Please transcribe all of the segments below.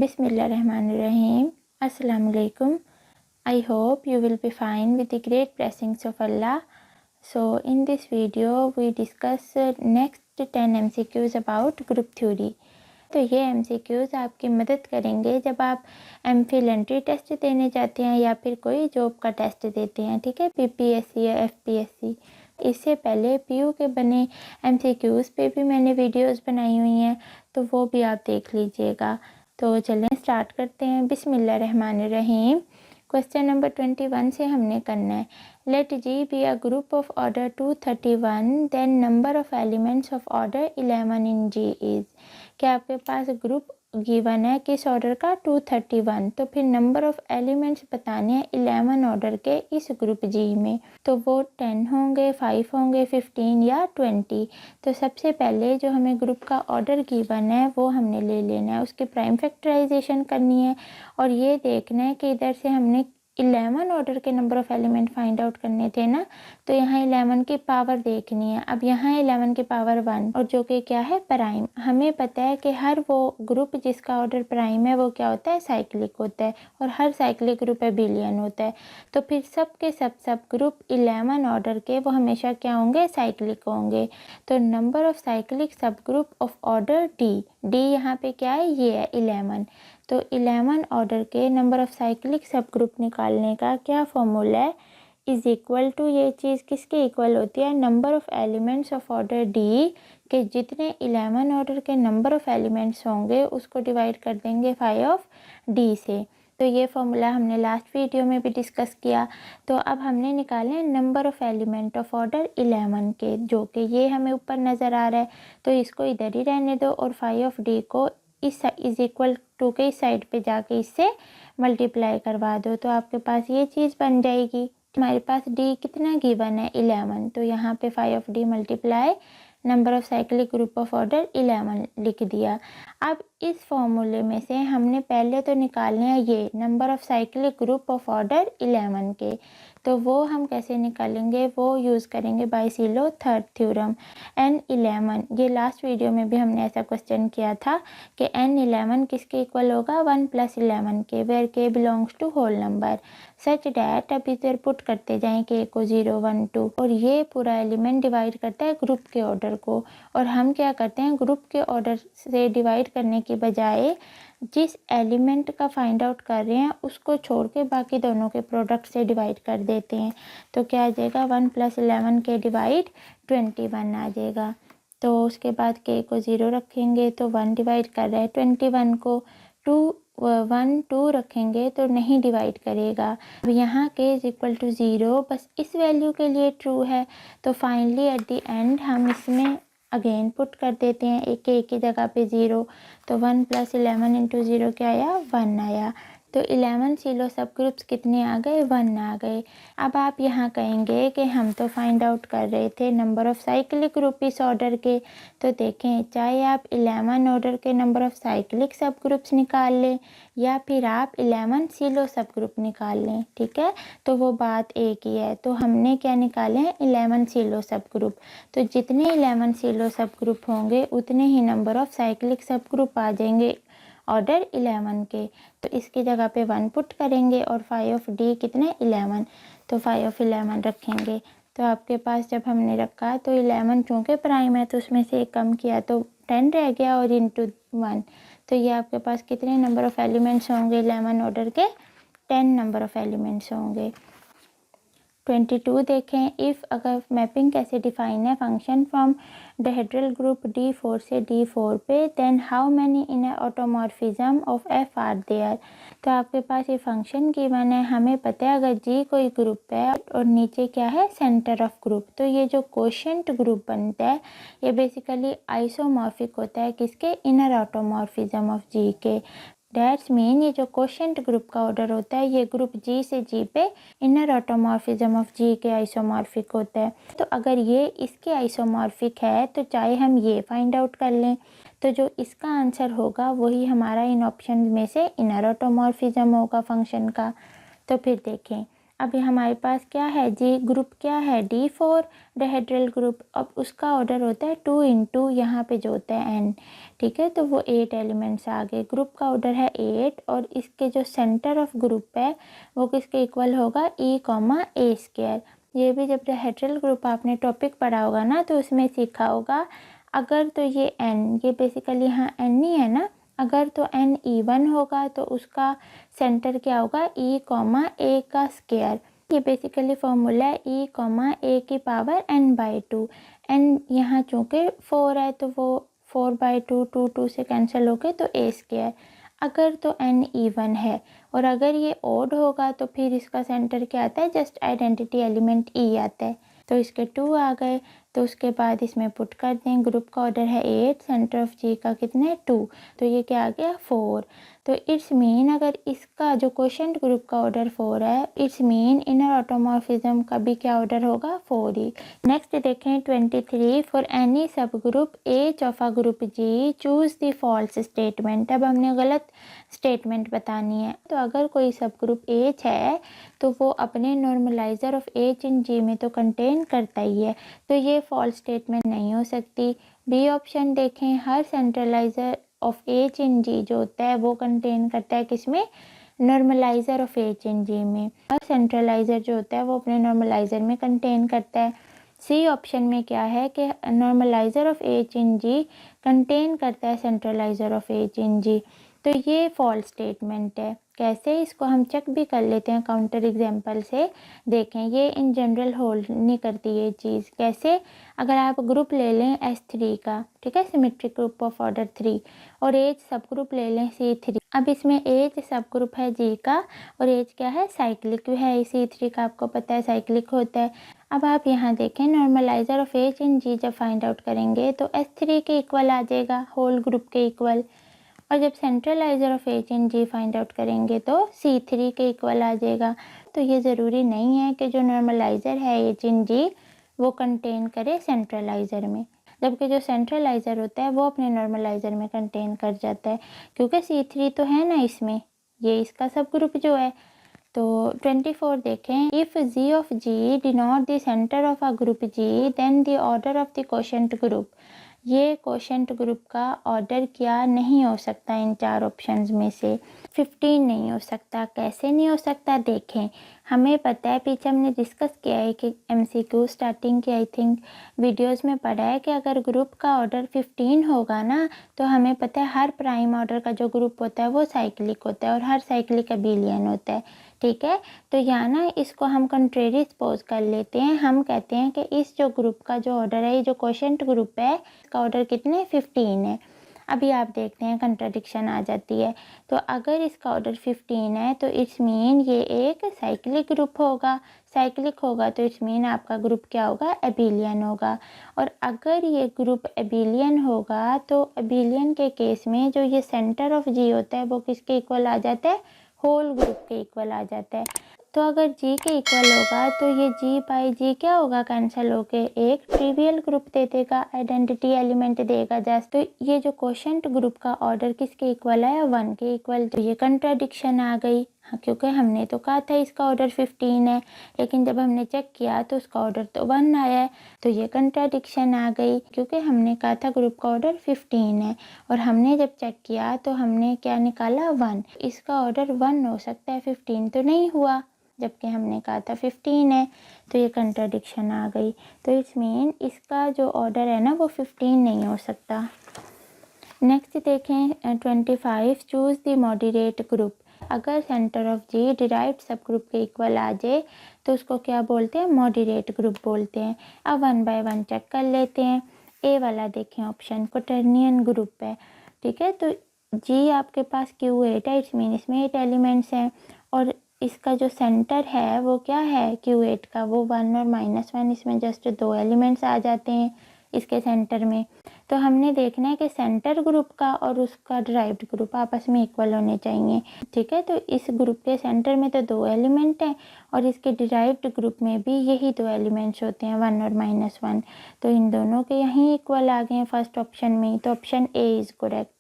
Bismillahirrahmanirrahim. Assalamu alaikum. I hope you will be fine with the great blessings of Allah. So in this video we discuss next 10 MCQs about group theory. तो ये MCQs आपकी मदद करेंगे जब आप MPhil entry test देने जाते हैं या फिर कोई जॉब का टेस्ट देते हैं, ठीक है, PPSC या FPSC। इससे पहले PU के बने MCQs पे भी मैंने वीडियोस बनाई हुई हैं, तो वो भी आप देख लीजिएगा। तो चलें स्टार्ट करते हैं। बिस्मिल्लाहिर्रहमानिर्रहीम। क्वेश्चन नंबर 21 से हमने करना है। Let G be a group of order 231, then number of elements of order 11 in G is. क्या आपके पास ग्रुप गिवन है किस ऑर्डर का? 231। तो फिर नंबर ऑफ एलिमेंट्स बताने हैं 11 ऑर्डर के इस ग्रुप जी में। तो वो 10 होंगे, 5 होंगे, 15 या 20। तो सबसे पहले जो हमें ग्रुप का ऑर्डर गिवन है वो हमने ले लेना है, उसकी प्राइम फैक्टराइजेशन करनी है और ये देखना है कि इधर से हमने 11 ऑर्डर के number of element find out करने थे ना, तो यहाँ 11 की पावर देखनी है। अब यहाँ 11 की पावर 1 और जो कि क्या है, प्राइम। हमें पता है कि हर वो ग्रुप जिसका ऑर्डर प्राइम है वो क्या होता है, साइक्लिक होता है, और हर साइक्लिक ग्रुप एबिलियन होता है। तो फिर सब के सब ग्रुप 11 ऑर्डर के वो हमेशा क्या होंगे, साइक्लिक होंगे। तो नंबर ऑफ साइक्लिक सब ग्रुप ऑफ ऑर्डर डी यहाँ पे क्या है, ये है 11। तो 11 ऑर्डर के नंबर ऑफ साइक्लिक सब ग्रुप निकालने का क्या फॉर्मूला है, इज इक्वल टू, ये चीज़ किसके इक्वल होती है, number of elements of order D के जितने 11 ऑर्डर के नंबर ऑफ एलिमेंट्स होंगे उसको डिवाइड कर देंगे 5 ऑफ डी से। तो ये फॉर्मूला हमने लास्ट वीडियो में भी डिस्कस किया। तो अब हमने निकाले हैं number of element of order 11 के, जो कि ये हमें ऊपर नज़र आ रहा है, तो इसको इधर ही रहने दो और 5 ऑफ डी को इस इज इक्वल टू के इस साइड पे जाके इससे मल्टीप्लाई करवा दो, तो आपके पास ये चीज़ बन जाएगी। हमारे पास डी कितना गिवन है, 11, तो यहाँ पे 5 of D multiply number of cyclic group of order 11 लिख दिया। अब इस फॉर्मूले में से हमने पहले तो निकालने हैं ये number of cyclic group of order 11 के, तो वो हम कैसे निकालेंगे, वो यूज़ करेंगे बाइसिलो थर्ड थ्योरम। N11, ये लास्ट वीडियो में भी हमने ऐसा क्वेश्चन किया था कि N11 किसके इक्वल होगा, 1 + 11 K, where K belongs to whole number such that. अब इधर पुट करते जाएं के को 0 1 2, और ये पूरा एलिमेंट डिवाइड करता है ग्रुप के ऑर्डर को। और हम क्या करते हैं, ग्रुप के ऑर्डर से डिवाइड करने के बजाय जिस एलिमेंट का फाइंड आउट कर रहे हैं उसको छोड़ के बाकी दोनों के प्रोडक्ट से डिवाइड कर देते हैं। तो क्या आ जाएगा, 1 + 11 के डिवाइड 21 आ जाएगा। तो उसके बाद के को 0 रखेंगे तो 1 डिवाइड कर रहा है 21 को, 1 2 रखेंगे तो नहीं डिवाइड करेगा। अब यहाँ के इज इक्वल टू 0 बस इस वैल्यू के लिए ट्रू है। तो फाइनली एट द एंड हम इसमें अगेन पुट कर देते हैं एक की जगह पे 0, तो 1 + 11 × 0 क्या आया, 1 आया। तो 11 सिलो सब ग्रुप्स कितने आ गए, 1 आ गए। अब आप यहाँ कहेंगे कि हम तो फाइंड आउट कर रहे थे नंबर ऑफ साइक्लिक ग्रुप इस ऑर्डर के, तो देखें चाहे आप 11 ऑर्डर के नंबर ऑफ साइक्लिक सब ग्रुप्स निकाल लें या फिर आप 11 सिलो सब ग्रुप निकाल लें, ठीक है, तो वो बात एक ही है। तो हमने क्या निकाले हैं, 11 सिलो सब ग्रुप। तो जितने 11 सिलो सब ग्रुप होंगे उतने ही नंबर ऑफ साइक्लिक सब ग्रुप आ जाएंगे ऑर्डर 11 के। तो इसकी जगह पे 1 पुट करेंगे और 5 ऑफ डी कितने, 11, तो 5 ऑफ 11 रखेंगे। तो आपके पास जब हमने रखा तो 11 चूँकि प्राइम है तो उसमें से एक कम किया तो 10 रह गया और इंटू 1, तो ये आपके पास कितने नंबर ऑफ एलिमेंट्स होंगे 11 ऑर्डर के, 10 नंबर ऑफ एलिमेंट्स होंगे। 22 देखें, इफ़ अगर मैपिंग कैसे डिफाइन है, फंक्शन फ्रॉम डाहेड्रल ग्रुप D4 से D4 पे, then how many inner automorphism of F are there. तो आपके पास ये फंक्शन गिवन है, हमें पता है अगर G कोई ग्रुप है और नीचे क्या है, सेंटर ऑफ ग्रुप, तो ये जो कोशेंट ग्रुप बनता है ये बेसिकली आइसोमॉर्फिक होता है किसके, इनर ऑटोमॉर्फिज्म ऑफ G के। डैट्स मीन ये जो कोशेंट ग्रुप का ऑर्डर होता है ये ग्रुप जी से जी पे इनर ऑटोमॉर्फिज्म ऑफ जी के आइसोमॉर्फिक होता है। तो अगर ये इसके आइसोमॉर्फिक है तो चाहे हम ये फाइंड आउट कर लें, तो जो इसका आंसर होगा वही हमारा इन ऑप्शन में से इनर ऑटोमॉर्फिज्म होगा फंक्शन का। तो फिर देखें, अभी हमारे पास क्या है जी, ग्रुप क्या है D4 डायहेड्रल ग्रुप। अब उसका ऑर्डर होता है 2 इंटू यहाँ पे जो होता है n, ठीक है, तो वो 8 एलिमेंट्स आ गए। ग्रुप का ऑर्डर है 8 और इसके जो सेंटर ऑफ ग्रुप है वो किसके इक्वल होगा, E, A²। ये भी जब डायहेड्रल ग्रुप आपने टॉपिक पढ़ा होगा ना तो उसमें सीखा होगा। अगर तो ये n, ये बेसिकली यहाँ n ही है ना, अगर तो n E1 होगा तो उसका सेंटर क्या होगा, E, A²। ये बेसिकली फॉर्मूला है E, A⁴ n यहाँ चूँकि 4 है तो वो 4/2 2 से कैंसिल हो गए तो A²। अगर तो n E1 है और अगर ये ओड होगा तो फिर इसका सेंटर क्या आता है, जस्ट आइडेंटिटी एलिमेंट E आता है। तो इसके 2 आ गए, तो उसके बाद इसमें पुट कर दें। ग्रुप का ऑर्डर है 8, सेंटर ऑफ G का कितना है 2, तो ये क्या आ गया 4। तो इट्स मीन अगर इसका जो क्वोशंट ग्रुप का ऑर्डर 4 है, इट्स मीन इनर ऑटोमॉर्फिज्म का भी क्या ऑर्डर होगा, 4 ही। नेक्स्ट देखें 23, for any sub group H of a group G choose the false statement. अब हमने गलत स्टेटमेंट बतानी है। तो अगर कोई सब ग्रुप H है तो वो अपने normaliser of H in G में तो कंटेन करता ही है, तो ये फॉल्स स्टेटमेंट नहीं हो सकती। बी ऑप्शन देखें, हर सेंट्रलाइजर ऑफ H इन G जो होता है वो कंटेन करता है किसमें, normaliser of H in G में। हर सेंट्रलाइजर जो होता है वो अपने नॉर्मलाइजर में कंटेन करता है। सी ऑप्शन में क्या है कि normaliser of H in G contain करता है सेंट्रलाइजर ऑफ H इन G, तो ये फॉल्स स्टेटमेंट है। कैसे, इसको हम चेक भी कर लेते हैं काउंटर एग्जांपल से। देखें, ये इन जनरल होल्ड नहीं करती ये चीज़। कैसे, अगर आप ग्रुप ले लें S3 का, ठीक है, सिमेट्रिक ग्रुप ऑफ ऑर्डर 3, और H सब ग्रुप ले लें C3। अब इसमें H सब ग्रुप है G का और H क्या है, साइक्लिक है। C3 का आपको पता है साइक्लिक होता है। अब आप यहाँ देखें, normaliser of H in G जब फाइंड आउट करेंगे तो S3 के इक्वल आ जाएगा, होल ग्रुप के इक्वल। और जब centralizer of H in G find out करेंगे तो C3 के इक्वल आ जाएगा। तो ये ज़रूरी नहीं है कि जो नॉर्मलाइजर है H इन G वो कंटेन करे सेंट्रलाइजर में, जबकि जो सेंट्रलाइजर होता है वो अपने नॉर्मलाइजर में कंटेन कर जाता है, क्योंकि C3 तो है ना इसमें, ये इसका सब ग्रुप जो है। तो 24 देखें, if G of G denote the centre of a group G then the order of the quotient group. ये क्वोशंट ग्रुप का ऑर्डर क्या नहीं हो सकता, इन 4 ऑप्शंस में से 15 नहीं हो सकता। कैसे नहीं हो सकता, देखें, हमें पता है, पीछे हमने डिस्कस किया है कि MCQ स्टार्टिंग के आई थिंक वीडियोस में पढ़ा है कि अगर ग्रुप का ऑर्डर 15 होगा ना तो हमें पता है हर प्राइम ऑर्डर का जो ग्रुप होता है वो साइक्लिक होता है और हर साइक्लिक अबिलियन होता है, ठीक है। तो यहाँ ना इसको हम कंट्रेरी सपोज कर लेते हैं। हम कहते हैं कि इस जो ग्रुप का जो ऑर्डर है, ये जो क्वोशंट ग्रुप है, इसका ऑर्डर कितने 15 है। अभी आप देखते हैं कंट्राडिक्शन आ जाती है। तो अगर इसका ऑर्डर 15 है तो इट्स मीन ये एक साइक्लिक ग्रुप होगा। साइक्लिक होगा तो इट्स मीन आपका ग्रुप क्या होगा, एबिलियन होगा। और अगर ये ग्रुप एबिलियन होगा तो एबिलियन के केस में जो ये सेंटर ऑफ G होता है वो किसके इक्वल आ जाता है, होल ग्रुप के इक्वल आ जाता है। तो अगर G के इक्वल होगा तो ये G/G क्या होगा, कैंसिल होके एक ट्रिवियल ग्रुप दे देगा, आइडेंटिटी एलिमेंट देगा जस्ट। तो ये जो क्वोशंट ग्रुप का ऑर्डर किसके इक्वल है, 1 के इक्वल। तो ये कंट्राडिक्शन आ गई, हाँ, क्योंकि हमने तो कहा था इसका ऑर्डर 15 है, लेकिन जब हमने चेक किया तो उसका ऑर्डर तो 1 आया है। तो ये कंट्राडिक्शन आ गई, क्योंकि हमने कहा था ग्रुप का ऑर्डर 15 है और हमने जब चेक किया तो हमने क्या निकाला, 1। इसका ऑर्डर 1 हो सकता है, 15 तो नहीं हुआ, जबकि हमने कहा था 15 है। तो ये कंट्राडिक्शन आ गई। तो इट्स मीन इसका जो ऑर्डर है ना वो 15 नहीं हो सकता। नेक्स्ट देखें 25, चूज़ द मॉडरेट ग्रुप। अगर सेंटर ऑफ G डिराइव्ड सब ग्रुप के इक्वल आ जाए तो उसको क्या बोलते हैं, मॉडरेट ग्रुप बोलते हैं। अब 1 बाय 1 चेक कर लेते हैं। ए वाला देखें ऑप्शन, क्वोटर्नियन ग्रुप है, ठीक है। तो G आपके पास Q8 है, इट्स मीन इसमें 8 एलिमेंट्स हैं और इसका जो सेंटर है वो क्या है, Q8 का, वो 1 और -1, इसमें जस्ट 2 एलिमेंट्स आ जाते हैं इसके सेंटर में। तो हमने देखना है कि सेंटर ग्रुप का और उसका डिराइव्ड ग्रुप आपस में इक्वल होने चाहिए, ठीक है। तो इस ग्रुप के सेंटर में तो 2 एलिमेंट हैं और इसके डिराइव्ड ग्रुप में भी यही 2 एलिमेंट्स होते हैं, 1 और -1। तो इन दोनों के यहीं इक्वल आ गए हैं फर्स्ट ऑप्शन में, तो ऑप्शन ए इज़ करेक्ट।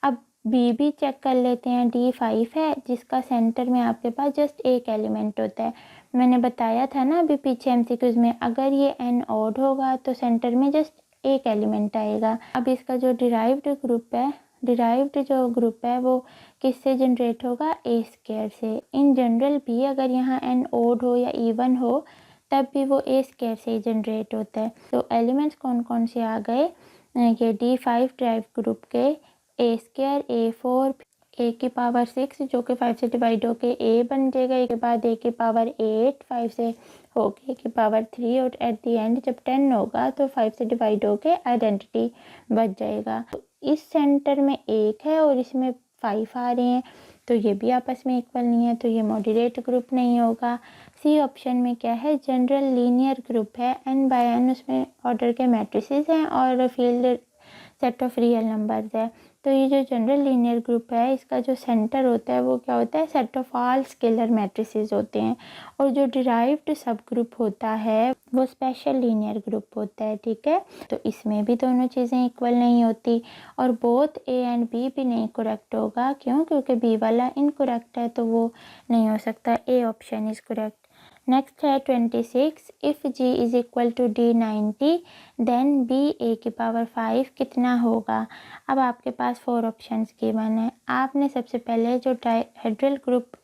अब बी भी चेक कर लेते हैं। D5 है जिसका सेंटर में आपके पास जस्ट एक एलिमेंट होता है। मैंने बताया था ना अभी पीछे एमसीक्यूज में, अगर ये n ऑड होगा तो सेंटर में जस्ट एक एलिमेंट आएगा। अब इसका जो डिराइव्ड ग्रुप है, डिराइव्ड जो ग्रुप है वो किससे जनरेट होगा, a स्क्वायर से। इन जनरल भी अगर यहाँ n ऑड हो या इवन हो तब भी वो a स्क्वायर से ही जनरेट होता है। तो एलिमेंट्स कौन कौन से आ गए, ये D5 ड्राइव ग्रुप के a स्क्वायर, A4, a की पावर 6 जो कि 5 से डिवाइड होके a बन जाएगा, एक के बाद a की पावर 8, 5 से होके a की पावर 3, और एट द एंड जब 10 होगा तो 5 से डिवाइड होके आइडेंटिटी बच जाएगा। तो इस सेंटर में 1 है और इसमें 5 आ रहे हैं, तो ये भी आपस में इक्वल नहीं है, तो ये मॉडरेट ग्रुप नहीं होगा। सी ऑप्शन में क्या है, जनरल लीनियर ग्रुप है, n बाय n उसमें ऑर्डर के मैट्रिसेस हैं और field set of real numbers है। तो ये जो जनरल लीनियर ग्रुप है इसका जो सेंटर होता है वो क्या होता है, set of all scalar matrices होते हैं। और जो डिराइव्ड सब ग्रुप होता है वो स्पेशल लीनियर ग्रुप होता है, ठीक है। तो इसमें भी दोनों चीज़ें इक्वल नहीं होती और बोथ a एंड b भी नहीं करेक्ट होगा। क्यों, क्योंकि b वाला इनकरेक्ट है तो वो नहीं हो सकता। a option is correct. Next है 26, if g is equal to D90 then b a की पावर 5 कितना होगा। अब आपके पास 4 ऑप्शंस गिवन है। आपने सबसे पहले जो डायहेड्रल ग्रुप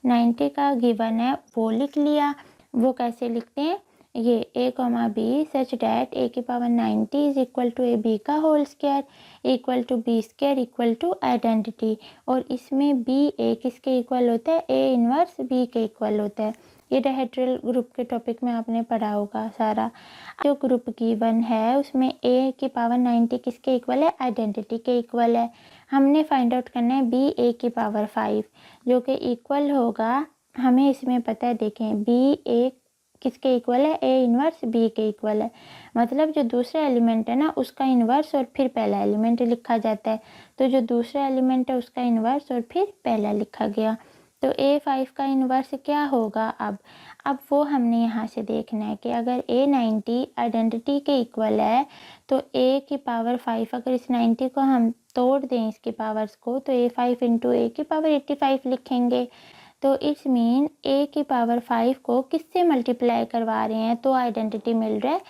90 का गिवन है वो लिख लिया। वो कैसे लिखते हैं, ये a, b such that a की power 90 is equal to A B का whole square equal to B square equal to identity. और इसमें b a किसके इक्वल होता है, a इनवर्स b के इक्वल होता है। ये डायहेड्रल ग्रुप के टॉपिक में आपने पढ़ा होगा सारा। जो ग्रुप गिवन है उसमें a की पावर 90 किसके इक्वल है, आइडेंटिटी के इक्वल है। हमने फाइंड आउट करना है b a की पावर 5 जो कि इक्वल होगा, हमें इसमें पता है, देखें b a किसके इक्वल है, a इनवर्स b के इक्वल है। मतलब जो दूसरा एलिमेंट है ना उसका इन्वर्स और फिर पहला एलिमेंट लिखा जाता है। तो जो दूसरा एलिमेंट है उसका इन्वर्स और फिर पहला लिखा गया। तो A5 का इन्वर्स क्या होगा। अब वो हमने यहाँ से देखना है कि अगर A90 आइडेंटिटी के इक्वल है तो A की पावर 5, अगर इस 90 को हम तोड़ दें इसकी पावर्स को तो A5 इंटू A की पावर 85 लिखेंगे। तो इट्स मीन A की पावर 5 को किससे मल्टीप्लाई करवा रहे हैं, तो आइडेंटिटी मिल रहा है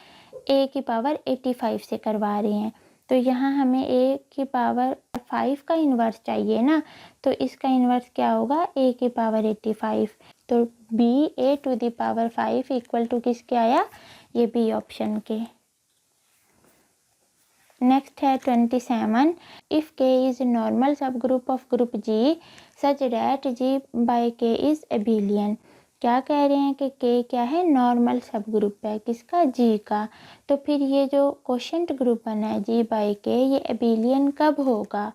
A की पावर 85 से करवा रहे हैं। तो यहाँ हमें A की पावर 5 का इन्वर्स चाहिए ना, तो इसका इन्वर्स क्या होगा, A की पावर 85। तो B A to the power 5 equal to किसके आया, ये B ऑप्शन के। नेक्स्ट है 27, if K is normal sub group of group G such that G by K is abelian. क्या कह रहे हैं कि K क्या है, नॉर्मल सब ग्रुप है, किसका, G का। तो फिर ये जो क्वोशंट ग्रुप बना है G बाई K, ये एबिलियन कब होगा।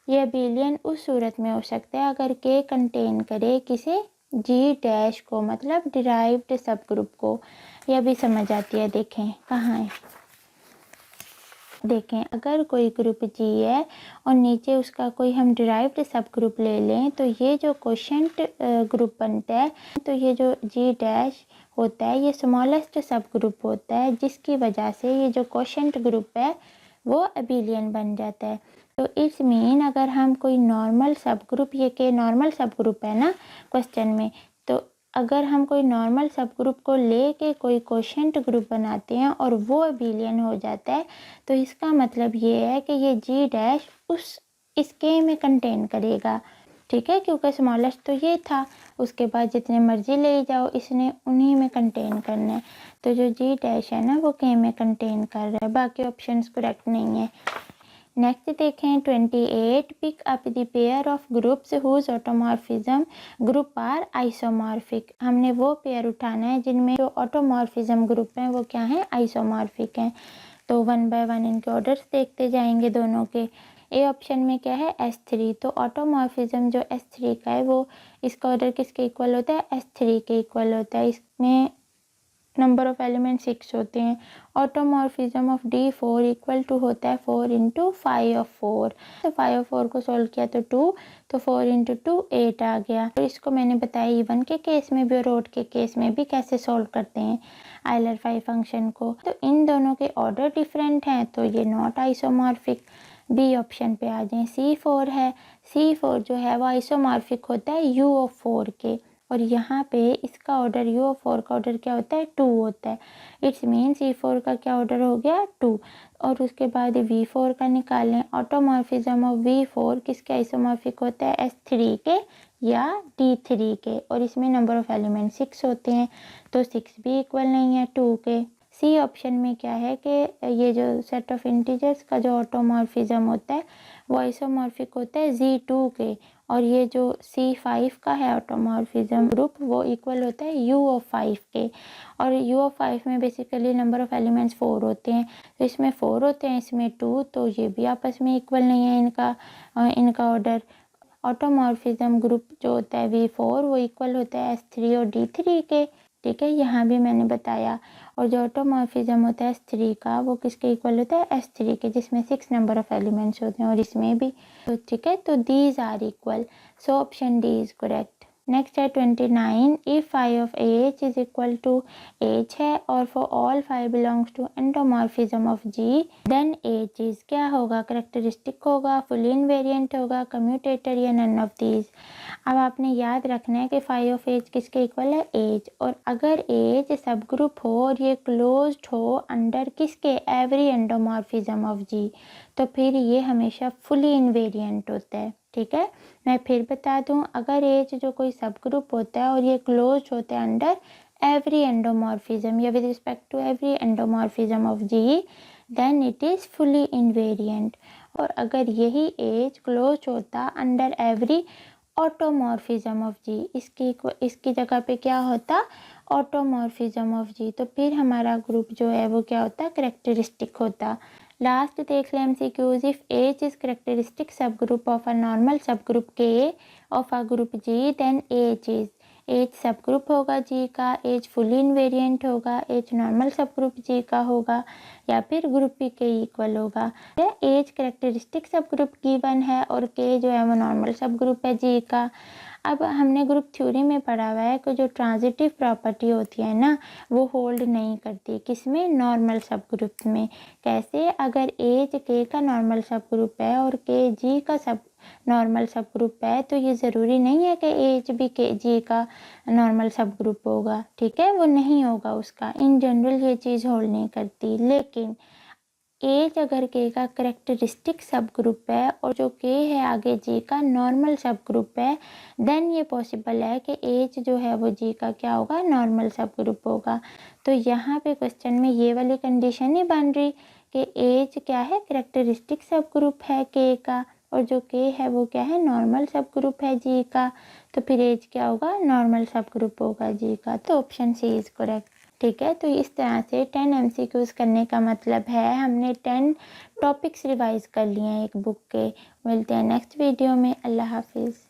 ये एबिलियन उस सूरत में हो सकता है अगर K कंटेन करे किसे, G डैश को, मतलब डिराइव्ड सब ग्रुप को। यह भी समझ आती है, देखें कहाँ है, देखें अगर कोई ग्रुप G है और नीचे उसका कोई हम डिराइव्ड सब ग्रुप ले लें तो ये जो क्वोशंट ग्रुप बनता है, तो ये जो G डैश होता है ये स्मॉलेस्ट सब ग्रुप होता है, जिसकी वजह से ये जो क्वोशंट ग्रुप है वो एबिलियन बन जाता है। तो इट्स मीन अगर हम कोई नॉर्मल सब ग्रुप, ये के नॉर्मल सब ग्रुप है ना क्वेश्चन में, तो अगर हम कोई नॉर्मल सब ग्रुप को लेके कोई क्वोशंट ग्रुप बनाते हैं और वो एबिलियन हो जाता है, तो इसका मतलब ये है कि ये G डैश इस K में कंटेन करेगा, ठीक है, क्योंकि स्मॉलेस्ट तो ये था, उसके बाद जितने मर्जी ले जाओ इसने उन्हीं में कंटेन करना है। तो जो G डैश है ना वो K में कंटेन कर रहा है, बाकी ऑप्शंस करेक्ट नहीं है। नेक्स्ट देखें 28, pick up the pair of groups whose automorphism group are isomorphic. हमने वो पेयर उठाना है जिनमें जो ऑटोमॉर्फिज्म ग्रुप हैं वो क्या हैं, आइसोमॉर्फिक हैं। तो 1 बाय 1 इनके ऑर्डर्स देखते जाएंगे दोनों के। ए ऑप्शन में क्या है, S3। तो ऑटोमॉर्फिज्म जो S3 का है वो, इसका ऑर्डर किसके इक्वल होता है, S3 के इक्वल होता है। इसमें नंबर ऑफ एलिमेंट 6 होते हैं। Automorphism of D4 equal to होता है 4 इंटू 5 ऑफ 4। तो 5 ऑफ 4 को सोल्व किया तो 2, तो 4 इंटू 2 8 आ गया। तो इसको मैंने बताया इवन के केस में भी और ओड के केस में भी कैसे सोल्व करते हैं आइलर 5 फंक्शन को। तो इन दोनों के ऑर्डर डिफरेंट हैं तो ये नॉट आइसोमॉर्फिक। बी ऑप्शन पे आ जाएं। C4 है, C4 जो है वो आइसोमॉर्फिक होता है UO4 के, और यहाँ पे इसका ऑर्डर UO4 का ऑर्डर क्या होता है 2 होता है। इट्स मीन C4 का क्या ऑर्डर हो गया 2। और उसके बाद V4 का निकालें। ऑटोमॉर्फिज्म ऑफ V4 किसके आइसोमॉर्फिक होता है S3 के या D3 के, और इसमें नंबर ऑफ एलिमेंट 6 होते हैं, तो 6 भी इक्वल नहीं है 2 के। सी ऑप्शन में क्या है कि ये जो सेट ऑफ इंटीजर्स का जो ऑटोमॉर्फिज्म होता है वो आइसोमॉर्फिक होता है Z2 के, और ये जो C5 का है ऑटोमॉर्फिज्म ग्रुप वो इक्वल होता है U5 के, और U5 में बेसिकली नंबर ऑफ एलिमेंट्स 4 होते हैं, तो इसमें 4 होते हैं, इसमें 2, तो ये भी आपस में इक्वल नहीं है इनका ऑर्डर। ऑटोमॉर्फिज्म ग्रुप जो होता है V4 वो इक्वल होता है S3 और D3 के, ठीक है, यहाँ भी मैंने बताया। और जो ऑटोमॉर्फिज्म होता है S3 का वो किसके इक्वल होता है S3 के, जिसमें 6 नंबर ऑफ एलिमेंट्स होते हैं, और इसमें भी, तो ठीक है, तो these are equal, so option D is correct. Next है 29, if phi of H is equal to H है और for all phi belongs to endomorphism of G, then H is क्या होगा, करेक्टरिस्टिक होगा, फुली इनवेरिएंट होगा, commutator या none of these. अब आपने याद रखना है कि फाई ऑफ एच किसके इक्वल है एच, और अगर एच सब ग्रुप हो और ये क्लोज्ड हो अंडर किसके एवरी एंडोमॉर्फिज्म ऑफ जी, तो फिर ये हमेशा फुली इनवेरिएंट होता है, ठीक है। मैं फिर बता दूं, अगर एच जो कोई सब ग्रुप होता है और ये क्लोज्ड होता है अंडर एवरी एंडोमॉर्फिज्म या with respect to every endomorphism of G, then it is fully invariant. और अगर यही एच क्लोज होता under every automorphism of G, इसकी जगह पे क्या होता ऑटोमॉर्फिज्म ऑफ जी, तो फिर हमारा ग्रुप जो है वो क्या होता करेक्टरिस्टिक होता। लास्ट देख लें MCQs, if H is characteristic sub group of a normal sub group K of a group G, then H sub group होगा जी का, एच फुली इनवेरिएंट होगा, H normal sub group G का होगा, या फिर group P K equal होगा। H characteristic sub group given है और के जो है वो नॉर्मल सब ग्रुप है जी का। अब हमने ग्रुप थ्योरी में पढ़ा हुआ है कि जो ट्रांजिटिव प्रॉपर्टी होती है ना वो होल्ड नहीं करती, किसमें, नॉर्मल सब ग्रुप में। कैसे, अगर एच के का नॉर्मल सब ग्रुप है और के जी का सब नॉर्मल सब ग्रुप है, तो ये ज़रूरी नहीं है कि एच भी के जी का नॉर्मल सब ग्रुप होगा, ठीक है, वो नहीं होगा उसका, इन जनरल ये चीज़ होल्ड नहीं करती। लेकिन एच अगर के का करेक्टरिस्टिक सब ग्रुप है और जो के है आगे जी का नॉर्मल सब ग्रुप है, देन ये पॉसिबल है कि एच जो है वो जी का क्या होगा, नॉर्मल सब ग्रुप होगा। तो यहाँ पे क्वेश्चन में ये वाली कंडीशन नहीं बन रही कि एच क्या है, करेक्टरिस्टिक सब ग्रुप है के का, और जो के है वो क्या है, नॉर्मल सब ग्रुप है जी का, तो फिर एच क्या होगा, नॉर्मल सब ग्रुप होगा जी का, तो ऑप्शन सी इज करेक्ट, ठीक है। तो इस तरह से 10 MCQs करने का मतलब है हमने 10 टॉपिक्स रिवाइज कर लिए हैं एक बुक के। मिलते हैं नेक्स्ट वीडियो में, अल्लाह हाफिज़।